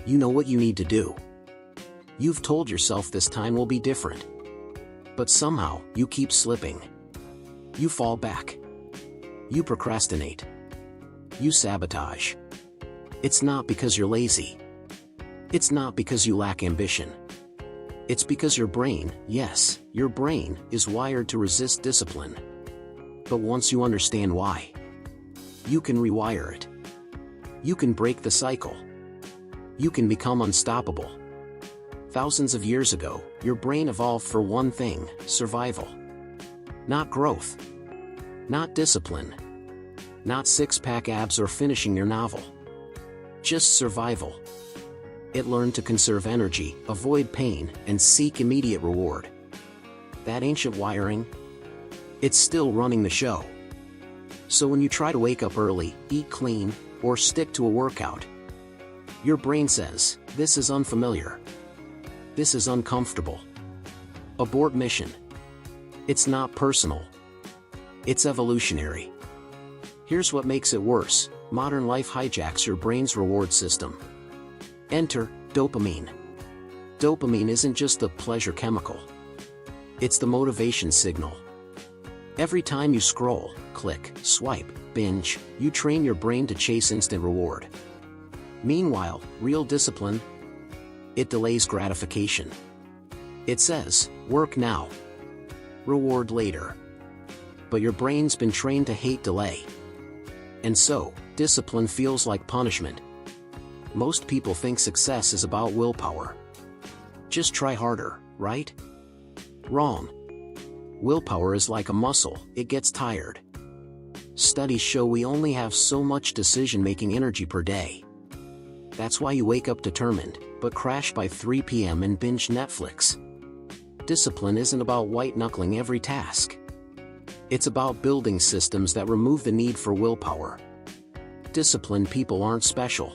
You know what you need to do. You've told yourself this time will be different. But somehow, you keep slipping. You fall back. You procrastinate. You sabotage. It's not because you're lazy. It's not because you lack ambition. It's because your brain, yes, your brain, is wired to resist discipline. But once you understand why, you can rewire it. You can break the cycle. You can become unstoppable. Thousands of years ago, your brain evolved for one thing: survival. Not growth. Not discipline. Not six-pack abs or finishing your novel. Just survival. It learned to conserve energy, avoid pain, and seek immediate reward. That ancient wiring? It's still running the show. So when you try to wake up early, eat clean, or stick to a workout, your brain says, "This is unfamiliar. This is uncomfortable. Abort mission." It's not personal. It's evolutionary. Here's what makes it worse: modern life hijacks your brain's reward system. Enter dopamine. Dopamine isn't just the pleasure chemical. It's the motivation signal. Every time you scroll, click, swipe, binge, you train your brain to chase instant reward. Meanwhile, real discipline, it delays gratification. It says, "Work now. Reward later." But your brain's been trained to hate delay. And so, discipline feels like punishment. Most people think success is about willpower. Just try harder, right? Wrong. Willpower is like a muscle, it gets tired. Studies show we only have so much decision-making energy per day. That's why you wake up determined, but crash by 3 p.m. and binge Netflix. Discipline isn't about white-knuckling every task. It's about building systems that remove the need for willpower. Disciplined people aren't special.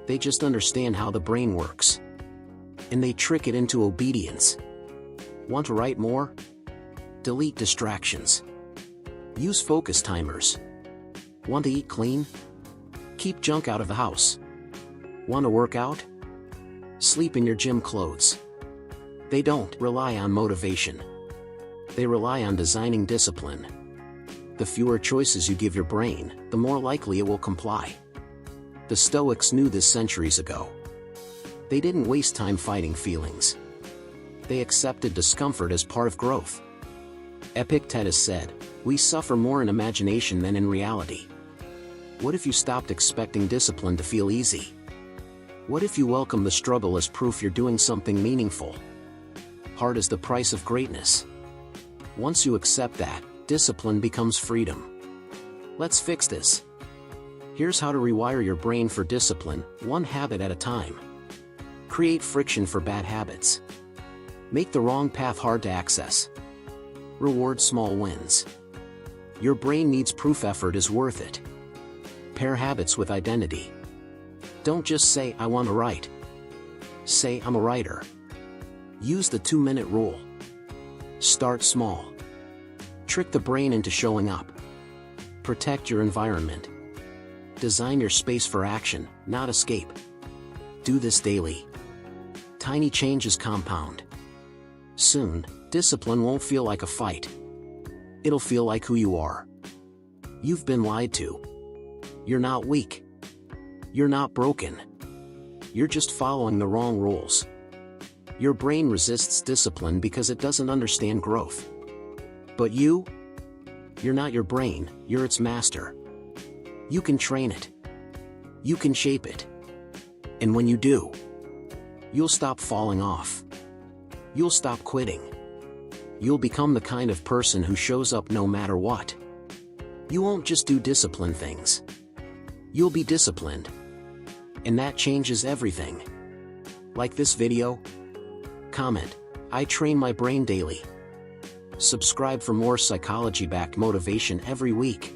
They just understand how the brain works. And they trick it into obedience. Want to write more? Delete distractions. Use focus timers. Want to eat clean? Keep junk out of the house. Want to work out? Sleep in your gym clothes. They don't rely on motivation. They rely on designing discipline. The fewer choices you give your brain, the more likely it will comply. The Stoics knew this centuries ago. They didn't waste time fighting feelings. They accepted discomfort as part of growth. Epictetus said, "We suffer more in imagination than in reality." What if you stopped expecting discipline to feel easy? What if you welcome the struggle as proof you're doing something meaningful? Hard is the price of greatness. Once you accept that, discipline becomes freedom. Let's fix this. Here's how to rewire your brain for discipline, one habit at a time. Create friction for bad habits. Make the wrong path hard to access. Reward small wins. Your brain needs proof effort is worth it. Pair habits with identity. Don't just say, "I want to write." Say, "I'm a writer." Use the 2-minute rule. Start small. Trick the brain into showing up. Protect your environment. Design your space for action, not escape. Do this daily. Tiny changes compound. Soon, discipline won't feel like a fight. It'll feel like who you are. You've been lied to. You're not weak. You're not broken. You're just following the wrong rules. Your brain resists discipline because it doesn't understand growth. But you're not your brain, you're its master. You can train it. You can shape it. And when you do, you'll stop falling off. You'll stop quitting. You'll become the kind of person who shows up no matter what. You won't just do disciplined things. You'll be disciplined. And that changes everything. Like this video? Comment, "I train my brain daily." Subscribe for more psychology-backed motivation every week.